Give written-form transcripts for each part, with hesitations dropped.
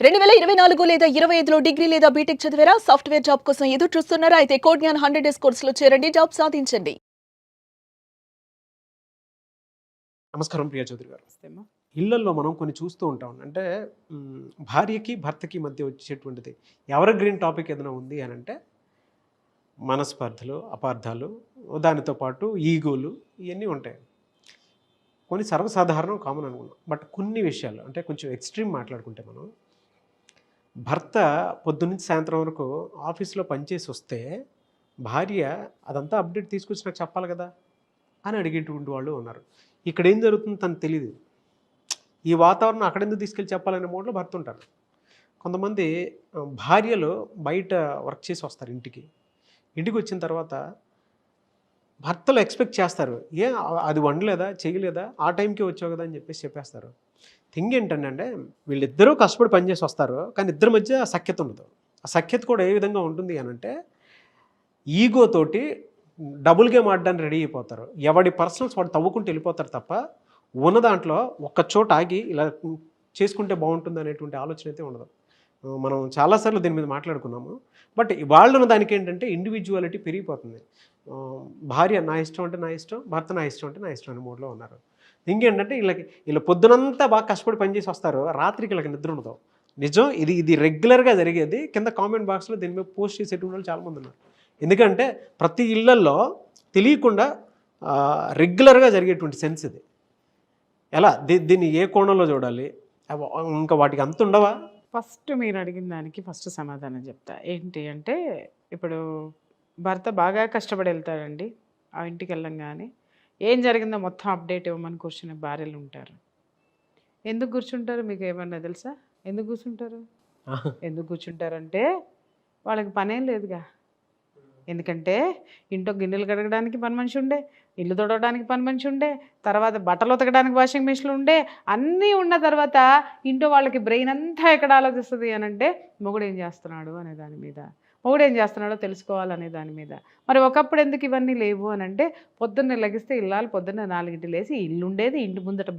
2024 లేదా 25లో డిగ్రీ లేదా బీటెక్ చదివారా? సాఫ్ట్వేర్ జాబ్ కోసం ఎదురు చూస్తున్నారా? అయితే కోడ్ జ్ఞాన్ 100 డేస్ కోర్సులో చేరండి, జాబ్ సాధించండి. నమస్కారం ప్రియా చౌదరి గారు. ఇళ్లల్లో మనం కొన్ని చూస్తూ ఉంటాం. అంటే భార్యకి భర్తకి మధ్య వచ్చేటువంటిది ఎవర్ గ్రీన్ టాపిక్ ఏదైనా ఉంది అని అంటే మనస్పర్ధలు, అపార్థాలు, దానితో పాటు ఈగోలు ఇవన్నీ ఉంటాయి. కొన్ని సర్వసాధారణం, కామన్ అనుకున్నాం. బట్ కొన్ని విషయాలు అంటే కొంచెం ఎక్స్ట్రీమ్ మాట్లాడుకుంటే మనం భర్త పొద్దున్నుంచి సాయంత్రం వరకు ఆఫీస్లో పనిచేసి వస్తే భార్య అదంతా అప్డేట్ తీసుకొచ్చి నాకు చెప్పాలి కదా అని అడిగేటువంటి వాళ్ళు ఉన్నారు. ఇక్కడ ఏం జరుగుతుందో తనకు తెలియదు. ఈ వాతావరణం అక్కడెందుకు తీసుకెళ్ళి చెప్పాలనే మోడ్లో భర్త ఉంటారు. కొంతమంది భార్యలు బయట వర్క్ చేసి వస్తారు ఇంటికి వచ్చిన తర్వాత భర్తలు ఎక్స్పెక్ట్ చేస్తారు, అది వండలేదా, చేయలేదా, ఆ టైంకి వచ్చావు కదా అని చెప్పేస్తారు. థింగ్ ఏంటంటే వీళ్ళిద్దరూ కష్టపడి పనిచేసి వస్తారు, కానీ ఇద్దరి మధ్య సఖ్యత ఉండదు. ఆ సఖ్యత కూడా ఏ విధంగా ఉంటుంది అని అంటే ఈగోతోటి డబుల్ గేమ్ ఆడడానికి రెడీ అయిపోతారు. ఎవడి పర్సనల్స్ వాడు తవ్వుకుంటూ వెళ్ళిపోతారు తప్ప ఉన్న దాంట్లో ఒక్క చోట ఆగి ఇలా చేసుకుంటే బాగుంటుంది అనేటువంటి ఆలోచన అయితే ఉండదు. మనం చాలాసార్లు దీని మీద మాట్లాడుకున్నాము. బట్ వాళ్ళను దానికి ఏంటంటే ఇండివిజువాలిటీ పెరిగిపోతుంది. భార్య నా ఇష్టం అంటే నా ఇష్టం, భర్త నా ఇష్టం అంటే నా ఇష్టం అనే మూడ్లో ఉన్నారు. ఇంకేంటంటే వీళ్ళ పొద్దునంతా బాగా కష్టపడి పనిచేసి వస్తారు, రాత్రికి వీళ్ళకి నిద్ర ఉండదు. నిజం, ఇది రెగ్యులర్గా జరిగేది. కింద కామెంట్ బాక్స్లో దీని మీద పోస్ట్ చేసేటువంటి వాళ్ళు చాలామంది ఉన్నారు. ఎందుకంటే ప్రతి ఇళ్లల్లో తెలియకుండా రెగ్యులర్గా జరిగేటువంటి సెన్స్ ఇది. ఎలా దీన్ని ఏ కోణంలో చూడాలి, ఇంకా వాటికి అంత ఉండవా? ఫస్ట్ మీరు అడిగిన దానికి ఫస్ట్ సమాధానం చెప్తా. ఏంటి అంటే ఇప్పుడు భర్త బాగా కష్టపడి వెళ్తాడండి, ఆ ఇంటికి వెళ్ళంగానే ఏం జరిగిందో మొత్తం అప్డేట్ ఇవ్వమని కూర్చునే భార్యలు ఉంటారు. ఎందుకు కూర్చుంటారు మీకు ఏమన్నా తెలుసా? ఎందుకు కూర్చుంటారంటే వాళ్ళకి పనేం లేదుగా. ఎందుకంటే ఇంట్లో గిన్నెలు కడగడానికి పని మనిషి ఉండే, ఇల్లు తొడవడానికి పని మనిషి ఉండే, తర్వాత బట్టలు ఉతకడానికి వాషింగ్ మెషిన్లు ఉండే, అన్నీ ఉన్న తర్వాత ఇంట్లో వాళ్ళకి బ్రెయిన్ అంతా ఎక్కడ ఆలోచిస్తుంది అని అంటే మొగుడు ఏం చేస్తున్నాడు అనే దాని మీద, మొగుడు ఏం చేస్తున్నాడో తెలుసుకోవాలనే దాని మీద. మరి ఒకప్పుడు ఎందుకు ఇవన్నీ లేవు అని అంటే పొద్దున్నే లెగిస్తే ఇల్లాలు పొద్దున్నే 4 లేసి ఇల్లు ఉండేది, ఇంటి ముందట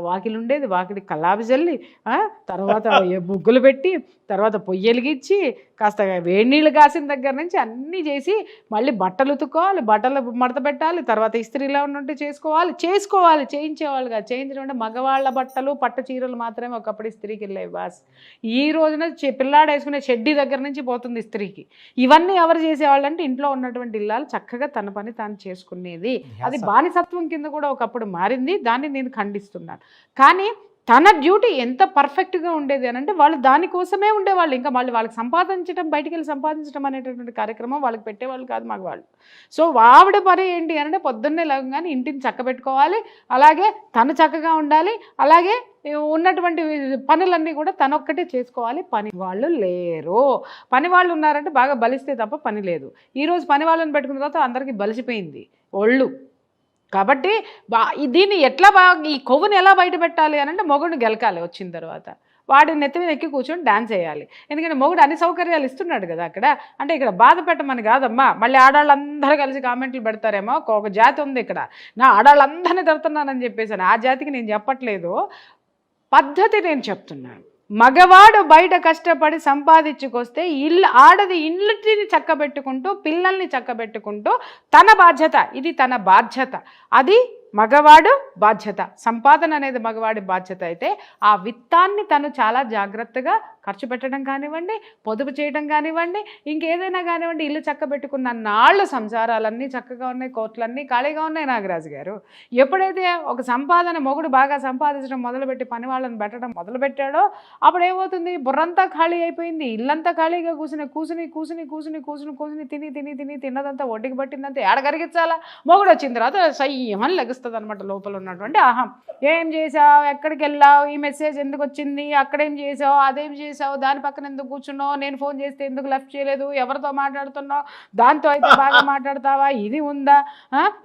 వాకిలు ఉండేది, వాకిలి కల్లాపి చల్లి తర్వాత ముగ్గులు పెట్టి తర్వాత పొయ్యి వెలిగించి కాస్త వేడి నీళ్ళు కాసిన దగ్గర నుంచి అన్నీ చేసి మళ్ళీ బట్టలు ఉతుక్కోవాలి, బట్టలు మడత పెట్టాలి, తర్వాత ఇస్త్రీలో ఉంటే చేసుకోవాలి చేయించేవాళ్ళుగా. చేయించడం అంటే మగవాళ్ళ బట్టలు పట్టు చీరలు మాత్రమే ఒకప్పుడు ఇస్త్రీకి వెళ్ళేవి బాస్. ఈ రోజున పిల్లాడు వేసుకునే షెడ్డీ దగ్గర నుంచి పోతుంది ఇస్త్రీకి. ఇవన్నీ ఎవరు చేసేవాళ్ళు అంటే ఇంట్లో ఉన్నటువంటి ఇల్లాలు చక్కగా తన పని తాను చేసుకునేది. అది బానిసత్వం కింద కూడా ఒకప్పుడు మారింది, దాన్ని నేను ఖండిస్తున్నాను. కానీ తన డ్యూటీ ఎంత పర్ఫెక్ట్గా ఉండేది అని అంటే వాళ్ళు దానికోసమే ఉండేవాళ్ళు. ఇంకా వాళ్ళకి సంపాదించడం, బయటికి వెళ్ళి సంపాదించడం అనేటటువంటి కార్యక్రమం వాళ్ళకి పెట్టేవాళ్ళు కాదు మగవాళ్ళు. సో ఆవిడ పని ఏంటి అని అంటే పొద్దున్నే లేవగానే ఇంటిని చక్కబెట్టుకోవాలి, అలాగే తను చక్కగా ఉండాలి, అలాగే ఉన్నటువంటి పనులన్నీ కూడా తనొక్కటే చేసుకోవాలి. పని వాళ్ళు లేరు. పని వాళ్ళు ఉన్నారంటే బాగా బలిస్తే తప్ప పని లేదు. ఈరోజు పని వాళ్ళని పెట్టుకున్న తర్వాత అందరికీ బలిసిపోయింది ఒళ్ళు. కాబట్టి దీన్ని ఈ కొవ్వుని ఎలా బయట పెట్టాలి అని అంటే మొగుడిని గెలకాలి. వచ్చిన తర్వాత వాడి నెత్తి మీద ఎక్కి కూర్చొని డాన్స్ చేయాలి. ఎందుకంటే మొగుడు అన్ని సౌకర్యాలు ఇస్తున్నాడు కదా అక్కడ. అంటే ఇక్కడ బాధ పెట్టమని కాదమ్మా. మళ్ళీ ఆడవాళ్ళందరూ కలిసి కామెంట్లు పెడతారేమో, ఒక జాతి ఉంది ఇక్కడ, నా ఆడవాళ్ళందరినీ తిడుతున్నానని చెప్పేసాను. ఆ జాతికి నేను చెప్పట్లేదు, పద్ధతి నేను చెప్తున్నాను. మగవాడు బయట కష్టపడి సంపాదించుకొస్తే ఆడది ఇంటిని చక్కబెట్టుకుంటూ పిల్లల్ని చక్కబెట్టుకుంటూ తన బాధ్యత, ఇది తన బాధ్యత, అది మగవాడు బాధ్యత. సంపాదన అనేది మగవాడి బాధ్యత అయితే ఆ విత్తాన్ని తను చాలా జాగ్రత్తగా ఖర్చు పెట్టడం కానివ్వండి, పొదుపు చేయడం కానివ్వండి, ఇంకేదైనా కానివ్వండి, ఇల్లు చక్కబెట్టుకున్న నాళ్ళు సంసారాలన్నీ చక్కగా ఉన్నాయి, కోట్లన్నీ ఖాళీగా ఉన్నాయి. నాగరాజు గారు ఎప్పుడైతే ఒక సంపాదన మొగుడు బాగా సంపాదించడం మొదలుపెట్టి పని వాళ్ళని పెట్టడం మొదలుపెట్టాడో అప్పుడు ఏమవుతుంది, బుర్రంతా ఖాళీ అయిపోయింది, ఇల్లంతా ఖాళీగా కూసుని తిని తిన్నదంతా ఒడ్డుకి పట్టిందంతా ఏడ కరిగించాలా. మొగుడు వచ్చిన తర్వాత సయ్యమని లెగుస్తుంది అనమాట లోపల ఉన్నటువంటి అహం. ఏం చేసావు, ఎక్కడికి వెళ్ళావు, ఈ మెసేజ్ ఎందుకు వచ్చింది, అక్కడేం చేసావు, అదేం చేసావు, దాని పక్కన ఎందుకు కూర్చున్నావు, నేను ఫోన్ చేస్తే ఎందుకు లిఫ్ట్ చేయలేదు, ఎవరితో మాట్లాడుతున్నావు, దాంతో అయితే బాగా మాట్లాడతావా, ఇది ఉందా,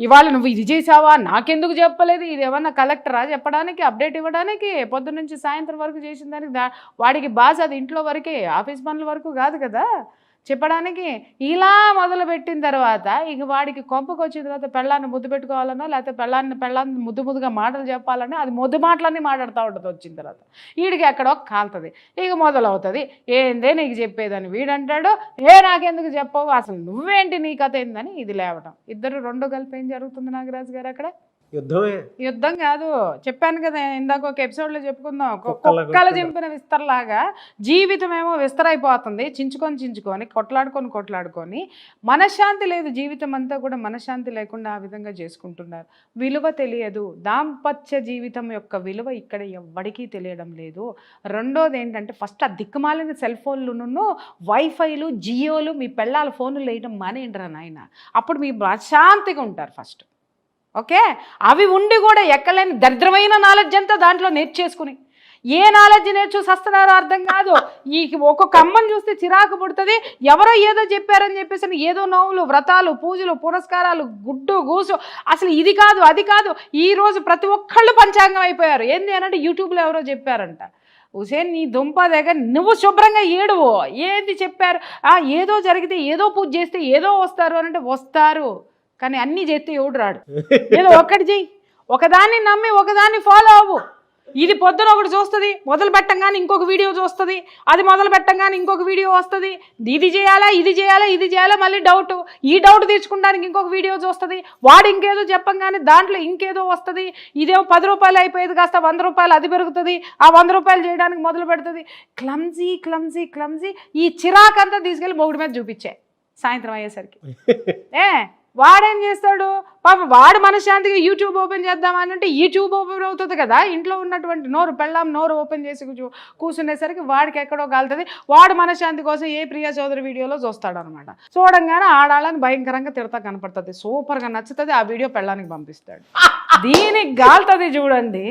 ఇవాళ నువ్వు ఇది చేసావా, నాకెందుకు చెప్పలేదు, ఇది ఏమన్నా కలెక్టరా చెప్పడానికి, అప్డేట్ ఇవ్వడానికి, పొద్దున్న నుంచి సాయంత్రం వరకు చేసిన దానికి వాడికి బాస్ అది ఇంట్లో వరకే, ఆఫీస్ పనుల వరకు కాదు కదా. చెప్పడానికి. ఇలా మొదలుపెట్టిన తర్వాత ఇక వాడికి కొంపకు వచ్చిన తర్వాత పెళ్ళాన్ని ముద్దు పెట్టుకోవాలనో లేకపోతే పెళ్ళాన్ని ముద్దుగా మాటలు చెప్పాలనో అది ముద్దు మాటలన్నీ మాట్లాడుతూ ఉంటుంది. వచ్చిన తర్వాత వీడికి ఎక్కడో కాలుతుంది, ఇక మొదలవుతుంది. ఏందే నీకు చెప్పేదని వీడంటాడు, నాకెందుకు చెప్పవు, అసలు నువ్వేంటి, నీ కథ ఏందని ఇది లేవటం. ఇద్దరు రెండు కలిపి ఏం జరుగుతుంది నాగరాజు గారు అక్కడ? యుద్ధం కాదు, చెప్పాను కదా ఇందాక ఒక ఎపిసోడ్లో చెప్పుకుందాం, కుక్కల చింపిన విస్తరలాగా జీవితం ఏమో విస్తరైపోతుంది. చించుకొని కొట్లాడుకొని మనశ్శాంతి లేదు. జీవితం అంతా కూడా మనశ్శాంతి లేకుండా ఆ విధంగా చేసుకుంటున్నారు. విలువ తెలియదు. దాంపత్య జీవితం యొక్క విలువ ఇక్కడ ఎవ్వడికీ తెలియడం లేదు. రెండోది ఏంటంటే ఫస్ట్ ఆ దిక్కుమాలిన సెల్ ఫోన్లును వైఫైలు జియోలు మీ పెళ్ళాల ఫోన్లు వేయడం మానేయండిరా నాయన, అప్పుడు మీ శాంతిగా ఉంటారు ఫస్ట్. ఓకే, అవి ఉండి కూడా ఎక్కలేని దరిద్రమైన నాలెడ్జ్ అంతా దాంట్లో నేర్చేసుకుని ఏ నాలెడ్జ్ నేర్చుకొస్తున్నారో అర్థం కాదు. ఈ ఒక్కొక్క అమ్మని చూస్తే చిరాకు పుడుతుంది. ఎవరో ఏదో చెప్పారని చెప్పేసి ఏదో నవ్వులు, వ్రతాలు, పూజలు, పురస్కారాలు, గుడ్డు గూసు, అసలు ఇది కాదు అది కాదు. ఈరోజు ప్రతి ఒక్కళ్ళు పంచాంగం అయిపోయారు. ఏంది అనంటే యూట్యూబ్లో ఎవరో చెప్పారంట. హుసేన్ నీ దుంప దగ్గర నువ్వు శుభ్రంగా ఏడువో, ఏంది చెప్పారు, ఏదో జరిగితే ఏదో పూజ చేస్తే ఏదో వస్తారు అని అంటే వస్తారు, కానీ అన్నీ చేస్తే ఎవడు రాడు. ఏదో ఒక్కటి చెయ్యి, ఒకదాన్ని నమ్మి ఒకదాన్ని ఫాలో అవ్వు. ఇది పొద్దున ఒకటి చూస్తుంది, మొదలు పెట్టంగానే ఇంకొక వీడియో చూస్తుంది, అది మొదలు పెట్టంగానే ఇంకొక వీడియో వస్తుంది. ఇది చేయాలా ఇది చేయాలా మళ్ళీ డౌట్, ఈ డౌట్ తీర్చుకోవడానికి ఇంకొక వీడియో చూస్తుంది. వాడు ఇంకేదో చెప్పంగానే దాంట్లో ఇంకేదో వస్తుంది. ఇదేమో 10 రూపాయలు అయిపోయేది కాస్త 100 రూపాయలు అది పెరుగుతుంది. ఆ 100 రూపాయలు చేయడానికి మొదలు పెడుతుంది. క్లమ్జీ ఈ చిరాకంతా తీసుకెళ్ళి మొగుడి మీద చూపించే సాయంత్రం అయ్యేసరికి. వాడేం చేస్తాడు పాప, వాడు మనశ్శాంతిగా యూట్యూబ్ ఓపెన్ చేద్దామని అంటే యూట్యూబ్ ఓపెన్ అవుతుంది కదా, ఇంట్లో ఉన్నటువంటి పెళ్ళాం నోరు ఓపెన్ చేసి కూర్చునేసరికి వాడికి ఎక్కడో కాలుతుంది. వాడు మనశ్శాంతి కోసం ఏ ప్రియా చౌదరి వీడియోలో చూస్తాడు అనమాట. చూడంగానే ఆడాళ్ళని భయంకరంగా తిడతా కనపడుతుంది, సూపర్గా నచ్చుతుంది. ఆ వీడియో పెళ్ళానికి పంపిస్తాడు. దీనికి గాలుతుంది చూడండి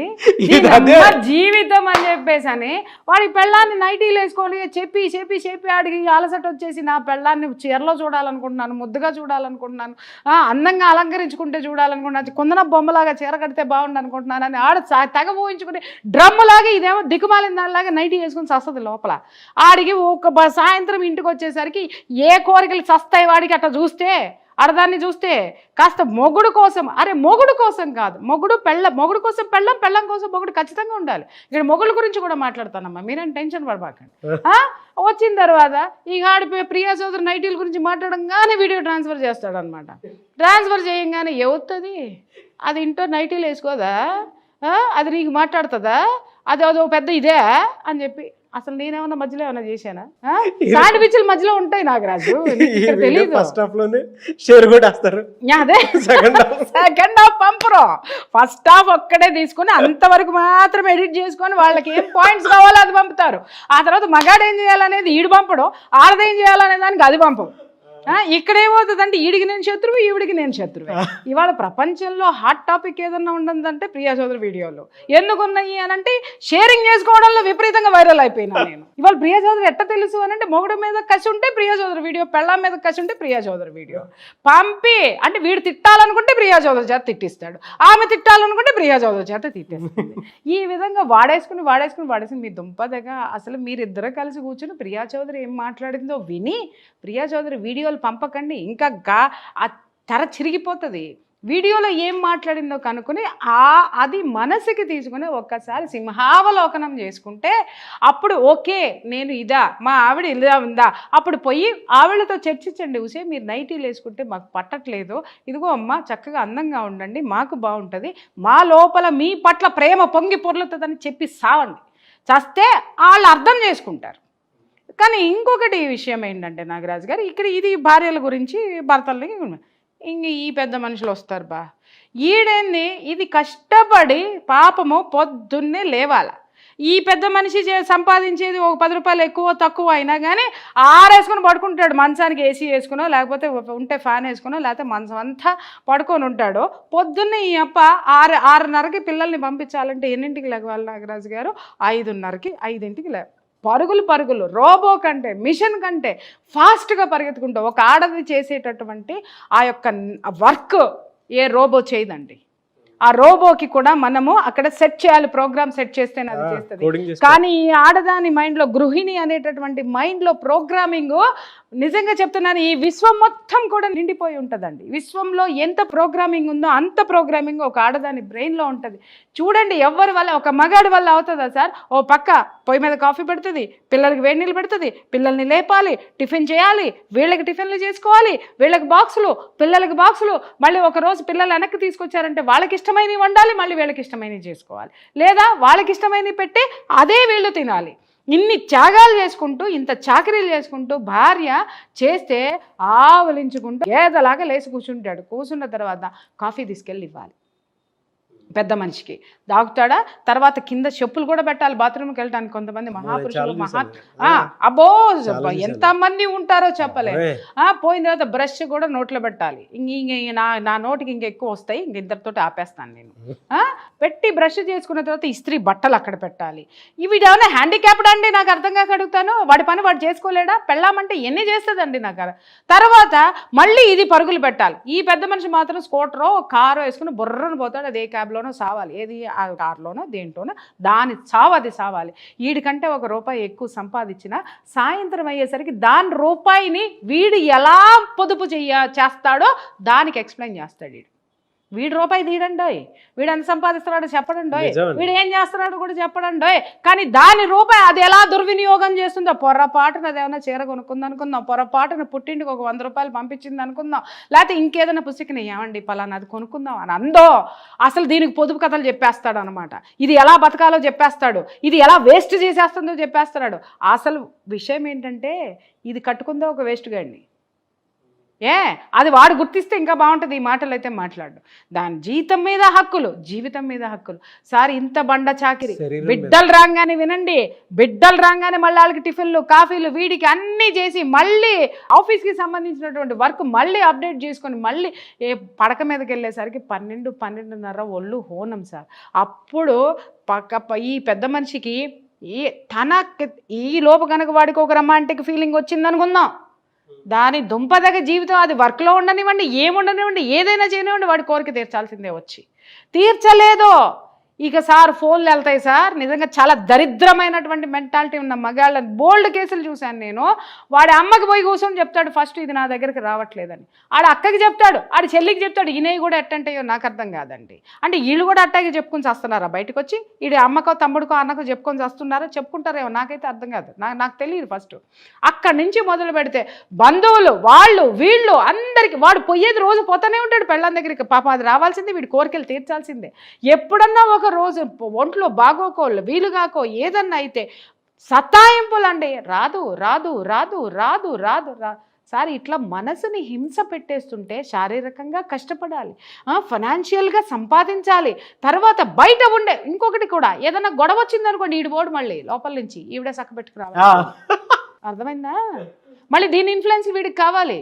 జీవితం అని చెప్పేసి అని వాడి పెళ్ళాన్ని నైటీలు వేసుకొని చెప్పి ఆడికి అలసట వచ్చేసి నా పెళ్ళాన్ని చీరలో చూడాలనుకుంటున్నాను, ముద్దుగా చూడాలనుకుంటున్నాను, అందంగా అలంకరించుకుంటే చూడాలనుకుంటున్నాను, కొందన బొమ్మలాగా చీర కడితే బాగుండు అనుకుంటున్నాను అని ఆడ తెగ ఊహించుకుంటే డ్రమ్ములాగా ఇదేమో దిక్కుమాలిన దానిలాగా నైటీ వేసుకుని చస్తుంది లోపల. ఆడికి ఒక సాయంత్రం ఇంటికి వచ్చేసరికి ఏ కోరికలు చస్తాయి వాడికి అట్లా చూస్తే. అర్థాన్ని చూస్తే కాస్త మొగుడు కోసం, మొగుడు కోసం కాదు, మొగుడు కోసం పెళ్ళం కోసం మొగుడు ఖచ్చితంగా ఉండాలి. ఇక్కడ మొగుడు గురించి కూడా మాట్లాడతానమ్మా, మీరేం టెన్షన్ పడబాకండి. వచ్చిన తర్వాత ఈ ఆడి ప్రియా చౌదరి నైటీల గురించి మాట్లాడంగానే వీడియో ట్రాన్స్ఫర్ చేస్తాడు అనమాట. ట్రాన్స్ఫర్ చేయంగానే అవుతుంది అది ఇంట్లో నైటీలు వేసుకోదా, అది నీకు మాట్లాడుతుందా, అదో పెద్ద ఇదే అని చెప్పి. అసలు నేనేమన్నా మధ్యలో ఏమన్నా చేశానా? శాండ్విచ్ల మధ్యలో ఉంటాయి నాగరాజు, తెలియదు. అదే సెకండ్ హాఫ్ పంపరు, ఫస్ట్ హాఫ్ ఒక్కడే తీసుకొని అంతవరకు మాత్రం ఎడిట్ చేసుకొని వాళ్ళకి ఏం పాయింట్స్ కావాలో అది పంపుతారు. ఆ తర్వాత మగాడు ఏం చేయాలనేది ఈడు పంపడం, ఆడదేం చేయాలనే దానికి అది పంపం. ఇక్కడ ఏమవుతుందంటే ఈడికి నేను శత్రువు, ఈవిడికి నేను శత్రువు. ఇవాళ ప్రపంచంలో హాట్ టాపిక్ ఏదన్నా ఉండదంటే ప్రియా చౌదరి వీడియోలు ఎందుకున్నాయి అని అంటే షేరింగ్ చేసుకోవడంలో విపరీతంగా వైరల్ అయిపోయినా నేను. ఇవాళ ప్రియా చౌదరి ఎట్ట తెలుసు అని అంటే మొగుడు మీద కసి ఉంటే ప్రియా చౌదరి వీడియో, పెళ్ళాం మీద కసి ఉంటే ప్రియా చౌదరి వీడియో పంపి, అంటే వీడు తిట్టాలనుకుంటే ప్రియా చౌదరి చేత తిట్టిస్తాడు, ఆమె తిట్టాలనుకుంటే ప్రియా చౌదరి చేత తిట్టేస్తుంది. ఈ విధంగా వాడేసుకుని మీ దుంపదగా అసలు మీరిద్దరు కలిసి కూర్చుని ప్రియా చౌదరి ఏం మాట్లాడిందో విని ప్రియా చౌదరి వీడియోలు పంపకండి, ఇంకా ఆ తెర చిరిగిపోతుంది. వీడియోలో ఏం మాట్లాడిందో కనుక్కొని అది మనసుకి తీసుకుని ఒక్కసారి సింహావలోకనం చేసుకుంటే అప్పుడు ఓకే నేను ఇదా, మా ఆవిడ ఇలా ఉందా, అప్పుడు పోయి ఆవిడతో చర్చించండి. ఊసే మీరు నైటీలు వేసుకుంటే మాకు పట్టట్లేదు, ఇదిగో అమ్మ చక్కగా అందంగా ఉండండి, మాకు బాగుంటుంది, మా లోపల మీ పట్ల ప్రేమ పొంగి పొర్లుతుందని చెప్పి సావండి. చస్తే వాళ్ళు అర్థం చేసుకుంటారు. కానీ ఇంకొకటి విషయం ఏంటంటే నాగరాజు గారు, ఇక్కడ ఇది భార్యల గురించి భర్తలకి ఇంక ఈ పెద్ద మనుషులు వస్తారు ఈడేంది ఇది కష్టపడి పాపము పొద్దున్నే లేవాల. ఈ పెద్ద మనిషి సంపాదించేది ఒక 10 రూపాయలు ఎక్కువ తక్కువ అయినా కానీ ఆరేసుకొని పడుకుంటాడు, మంచానికి ఏసీ వేసుకునో లేకపోతే ఉంటే ఫ్యాన్ వేసుకునో లేకపోతే మంచం అంతా పడుకొని ఉంటాడు. పొద్దున్నే ఈ అప్ప 6:30కి పిల్లల్ని పంపించాలంటే ఎన్నింటికి లేవాలి నాగరాజు గారు? 5:30కి 5ంటికి లేవు. పరుగులు రోబో కంటే మిషన్ కంటే ఫాస్ట్గా పరిగెత్తుకుంటూ ఒక ఆడది చేసేటటువంటి ఆ యొక్క వర్క్ ఏ రోబో చేయదండి. ఆ రోబోకి కూడా మనము అక్కడ సెట్ చేయాలి, ప్రోగ్రామ్ సెట్ చేస్తేనే అది చేస్తుంది. కోడింగ్ చేస్తే కానీ ఈ ఆడదాని మైండ్లో, గృహిణి అనేటటువంటి మైండ్లో ప్రోగ్రామింగ్ నిజంగా చెప్తున్నాను, ఈ విశ్వం మొత్తం కూడా నిండిపోయి ఉంటుందండి. విశ్వంలో ఎంత ప్రోగ్రామింగ్ ఉందో అంత ప్రోగ్రామింగ్ ఒక ఆడదాని బ్రెయిన్లో ఉంటుంది. చూడండి, ఎవరి వల్ల, ఒక మగాడి వల్ల అవుతుందా సార్? ఓ పక్క పొయ్యి మీద కాఫీ పెడుతుంది, పిల్లలకి వేడి నీళ్ళు పెడుతుంది, పిల్లల్ని లేపాలి, టిఫిన్ చేయాలి, వీళ్ళకి టిఫిన్లు చేసుకోవాలి, వీళ్ళకి బాక్సులు, పిల్లలకి బాక్సులు, మళ్ళీ ఒక రోజు పిల్లలు వెనక్కి తీసుకొచ్చారంటే వాళ్ళకి ఇష్టమైనవి వండాలి, మళ్ళీ వీళ్ళకి ఇష్టమైనవి చేసుకోవాలి, లేదా వాళ్ళకి ఇష్టమైనవి పెట్టి అదే వీళ్ళు తినాలి. ఇన్ని త్యాగాలు చేసుకుంటూ, ఇంత చాకరీలు చేసుకుంటూ భార్య చేస్తే ఆవలించుకుంటూ ఏదలాగా లేచి కూర్చుంటాడు. కూర్చున్న తర్వాత కాఫీ తీసుకెళ్ళి ఇవ్వాలి పెద్ద మనిషికి, దాగుతాడా, తర్వాత కింద చెప్పులు కూడా పెట్టాలి బాత్రూమ్కి వెళ్ళడానికి. కొంతమంది మహాపురుషులు అబ్బో ఎంతమంది ఉంటారో చెప్పలేదు. పోయిన తర్వాత బ్రష్ కూడా నోట్లో పెట్టాలి. నా నోటికి ఇంక ఎక్కువ వస్తాయి, ఇంక ఇద్దరితో ఆపేస్తాను నేను. పెట్టి బ్రష్ చేసుకున్న తర్వాత ఇస్త్రీ బట్టలు అక్కడ పెట్టాలి. వీడేమన్నా హ్యాండిక్యాప్డ్ అండి? నాకు అర్థం కాక అడుగుతాను. వాడి పని వాడు చేసుకోలేడా? పెళ్ళామంటే ఎన్ని చేస్తుందండి నాకు. తర్వాత మళ్ళీ ఇది పరుగులు పెట్టాలి. ఈ పెద్ద మనిషి మాత్రం స్కూటరో కారో వేసుకుని బుర్రను పోతాడు. అదే క్యాబ్లోనో సావాలి, ఏది ఆ కార్లోనో దేంట్లోనో దాని అది సావాలి. వీడికంటే ₹1 ఎక్కువ సంపాదించిన సాయంత్రం అయ్యేసరికి దాని రూపాయిని వీడు ఎలా పొదుపు చేస్తాడో దానికి ఎక్స్ప్లెయిన్ చేస్తాడు. వీడు రూపాయి తీయడండోయ్, వీడు ఎంత సంపాదిస్తున్నాడో చెప్పడండోయ్, వీడు ఏం చేస్తున్నాడో కూడా చెప్పడండోయ్. కానీ దాని రూపాయి అది ఎలా దుర్వినియోగం చేస్తుందో, పొరపాటున అదేమన్నా చీర కొనుక్కుంది అనుకుందాం, పొరపాటున పుట్టింటికి ఒక ₹100 పంపించింది అనుకుందాం, లేకపోతే ఇంకేదైనా పుస్తకం ఏమండి పలానా అది కొనుక్కుందాం అని అందో, అసలు దీనికి పొదుపు కథలు చెప్పేస్తాడు అనమాట. ఇది ఎలా బతకాలో చెప్పేస్తాడు, ఇది ఎలా వేస్ట్ చేసేస్తుందో చెప్పేస్తాడు. అసలు విషయం ఏంటంటే ఇది కట్టుకుందో ఒక వేస్ట్ గాడిని. అది వాడు గుర్తిస్తే ఇంకా బాగుంటుంది. ఈ మాటలు అయితే మాట్లాడు. దాని జీతం మీద హక్కులు, జీవితం మీద హక్కులు. సార్ ఇంత బండ చాకిరి, బిడ్డలు రాగానే వినండి, బిడ్డలు రాగానే మళ్ళీ వాళ్ళకి టిఫిన్లు కాఫీలు వీడికి అన్నీ చేసి మళ్ళీ ఆఫీస్కి సంబంధించినటువంటి వర్క్ మళ్ళీ అప్డేట్ చేసుకొని మళ్ళీ పడక మీదకి వెళ్ళేసరికి 12-12:30 ఒళ్ళు హోనం సార్. అప్పుడు ఈ పెద్ద మనిషికి ఈ లోపు కనుక వాడికి ఒక రొమాంటిక్ ఫీలింగ్ వచ్చింది అనుకుందాం, దాని దుంపదగ జీవితం అది వర్క్లో ఉండనివ్వండి, ఏముండనివ్వండి, ఏదైనా చేయనివ్వండి, వాడి కోరిక తీర్చాల్సిందే. వచ్చి తీర్చలేదో ఇక సార్ ఫోన్లు వెళ్తాయి సార్. నిజంగా చాలా దరిద్రమైనటువంటి మెంటాలిటీ ఉన్న మగాళ్ళని బోల్డ్ కేసులు చూశాను నేను. వాడి అమ్మకి పోయి కూర్చొని చెప్తాడు ఫస్ట్ ఇది నా దగ్గరికి రావట్లేదని, ఆడ అక్కకి చెప్తాడు, ఆడి చెల్లికి చెప్తాడు. ఈయనవి కూడా ఎట్టంటాయో నాకు అర్థం కాదండి. అంటే వీళ్ళు కూడా అట్టాగే చెప్పుకొని వస్తున్నారా బయటకు వచ్చి? ఈడి అమ్మకో తమ్ముడికో అన్నకో చెప్పుకొని వస్తున్నారా? చెప్పుకుంటారేమో, నాకైతే అర్థం కాదు, నాకు తెలియదు. ఫస్ట్ అక్కడి నుంచి మొదలు పెడితే బంధువులు వాళ్ళు వీళ్ళు అందరికీ వాడు పోయేది రోజు పోతానే ఉంటాడు పెళ్ళాం దగ్గరికి. పాపం అది రావాల్సిందే, వీడి కోరికలు తీర్చాల్సిందే. ఎప్పుడన్నా ఒక రోజు ఒంట్లో బాగోకోళ్ళు వీలుగాకో ఏదన్నా అయితే సతాయింపులండి, రాదు రాదు రాదు రాదు రాదు రా సార్. ఇట్లా మనసుని హింస పెట్టేస్తుంటే శారీరకంగా కష్టపడాలి, ఫైనాన్షియల్గా సంపాదించాలి, తర్వాత బయట ఉండే ఇంకొకటి కూడా ఏదైనా గొడవ వచ్చిందనుకోండి, ఈడు పోడు మళ్ళీ లోపల నుంచి ఈవిడే చక్కబెట్టుకు రావాలి. అర్థమైందా? మళ్ళీ దీని ఇన్ఫ్లుయెన్స్ వీడికి కావాలి.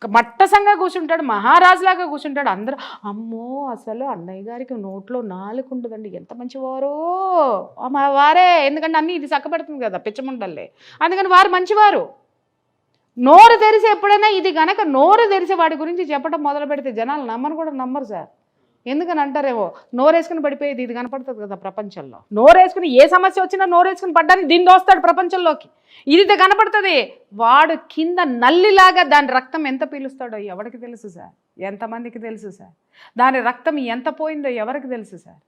మట్టసంగా కూర్చుంటాడు, మహారాజులాగా కూర్చుంటాడు. అందరూ అమ్మో అసలు అన్నయ్య గారికి నోట్లో నాలుగు ఉంటుందండి, ఎంత మంచివారో మా వారే. ఎందుకంటే అన్నీ ఇది చక్కబెడుతుంది కదా పిచ్చముండల్లే, అందుకని వారు మంచివారు. నోరు తెరిసి ఎప్పుడైనా ఇది కనుక నోరు తెరిసి వాడి గురించి చెప్పడం మొదలు పెడితే జనాలు నమ్మరు సార్. ఎందుకని అంటారేమో, నోరేసుకుని పడిపోయేది ఇది కనపడుతుంది కదా ప్రపంచంలో. నోరేసుకుని ఏ సమస్య వచ్చినా నోరేసుకుని పడ్డానికి దీన్ని దోస్తాడు ప్రపంచంలోకి, ఇది కనపడుతుంది. వాడు కింద నల్లిలాగా దాని రక్తం ఎంత పీలుస్తాడో ఎవరికి తెలుసు సార్? ఎంతమందికి తెలుసు సార్? దాని రక్తం ఎంత పోయిందో ఎవరికి తెలుసు సార్?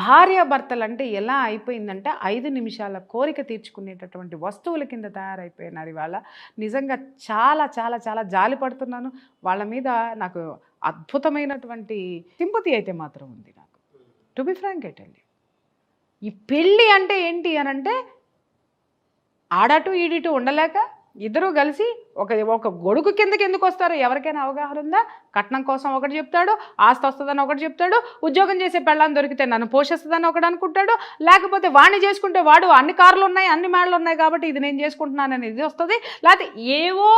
భార్యాభర్తలు అంటే ఎలా అయిపోయిందంటే 5 నిమిషాల కోరిక తీర్చుకునేటటువంటి వస్తువుల కింద తయారైపోయినారు ఇవాళ. నిజంగా చాలా చాలా చాలా జాలి పడుతున్నాను వాళ్ళ మీద. నాకు అద్భుతమైనటువంటి సింపతి అయితే మాత్రం ఉంది నాకు, టు బి ఫ్రాంక్ అయితే. ఈ పెళ్ళి అంటే ఏంటి అని అంటే ఆడటు ఈడిటు ఉండలేక ఇద్దరూ కలిసి ఒక గొడుగు కిందకి ఎందుకు వస్తారు? ఎవరికైనా అవగాహన ఉందా? కట్నం కోసం ఒకటి చెప్తాడు, ఆస్తి వస్తుందని ఒకటి చెప్తాడు, ఉద్యోగం చేసే పెళ్ళాన్ని దొరికితే నన్ను పోషిస్తుందని ఒకటి అనుకుంటాడు, లేకపోతే వాడిని చేసుకుంటే వాడు అన్ని కార్లు ఉన్నాయి అన్ని మేడలు ఉన్నాయి కాబట్టి ఇది నేను చేసుకుంటున్నానని ఇది వస్తుంది, లేకపోతే ఏవో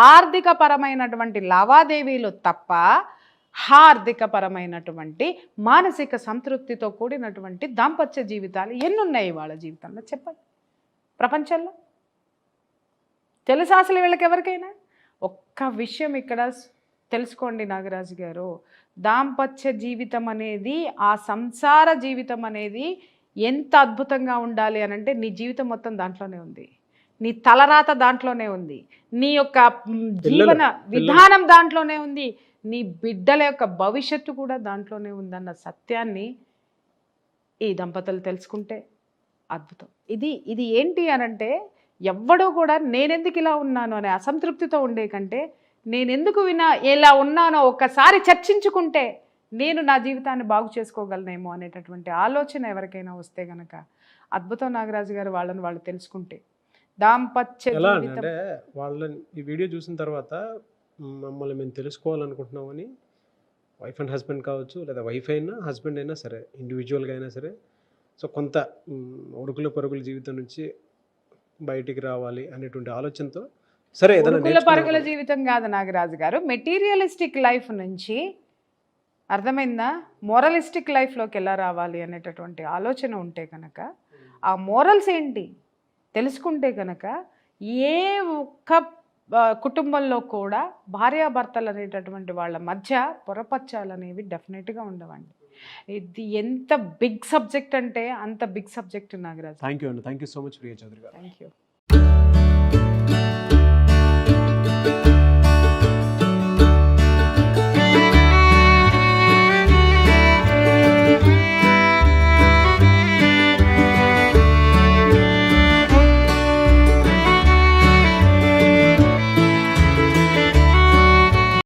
ఆర్థిక పరమైనటువంటి లావాదేవీలు తప్ప హార్దికపరమైనటువంటి మానసిక సంతృప్తితో కూడినటువంటి దాంపత్య జీవితాలు ఎన్నున్నాయి వాళ్ళ జీవితంలో చెప్పండి ప్రపంచంలో? తెలుసా అసలు వీళ్ళకి ఎవరికైనా? ఒక్క విషయం ఇక్కడ తెలుసుకోండి నాగరాజు గారు, దాంపత్య జీవితం అనేది, ఆ సంసార జీవితం అనేది ఎంత అద్భుతంగా ఉండాలి అని అంటే నీ జీవితం మొత్తం దాంట్లోనే ఉంది, నీ తలరాత దాంట్లోనే ఉంది, నీ యొక్క జీవన విధానం దాంట్లోనే ఉంది, నీ బిడ్డల యొక్క భవిష్యత్తు కూడా దాంట్లోనే ఉందన్న సత్యాన్ని ఈ దంపతులు తెలుసుకుంటే అద్భుతం. ఇది ఏంటి అనంటే, ఎవ్వడూ కూడా నేనెందుకు ఇలా ఉన్నాను అనే అసంతృప్తితో ఉండే కంటే నేనెందుకు ఇలా ఉన్నానో ఒక్కసారి చర్చించుకుంటే నేను నా జీవితాన్ని బాగు చేసుకోగలనేమో అనేటటువంటి ఆలోచన ఎవరికైనా వస్తే గనక అద్భుతం నాగరాజు గారు వాళ్ళని వాళ్ళు తెలుసుకుంటే దాంపత్య ఎలా జీవితం. అంటే వాళ్ళని ఈ వీడియో చూసిన తర్వాత మమ్మల్ని మేము తెలుసుకోవాలనుకుంటున్నామని వైఫ్ అండ్ హస్బెండ్ కావచ్చు, లేదా వైఫ్ అయినా హస్బెండ్ అయినా సరే, ఇండివిజువల్గా అయినా సరే, సో కొంత ఉడుకుల పరుగుల జీవితం నుంచి బయటికి రావాలి అనేటువంటి ఆలోచనతో సరే ఏదైనా ఉరుకుల పరుగుల జీవితం కాదు నాగరాజు గారు, మెటీరియలిస్టిక్ లైఫ్ నుంచి అర్థమైందా మోరలిస్టిక్ లైఫ్లోకి ఎలా రావాలి అనేటటువంటి ఆలోచన ఉంటే కనుక, ఆ మోరల్స్ ఏంటి తెలుసుకుంటే కనుక ఏ ఒక్క కుటుంబంలో కూడా భార్యాభర్తలు అనేటటువంటి వాళ్ళ మధ్య పొరపచ్చాలు అనేవి డెఫినెట్గా ఉండవండి. ఇది ఎంత బిగ్ సబ్జెక్ట్ అంటే అంత big subject Nagaraju. Thank you అండి, thank you so much Priya Chowdary garu. Thank you.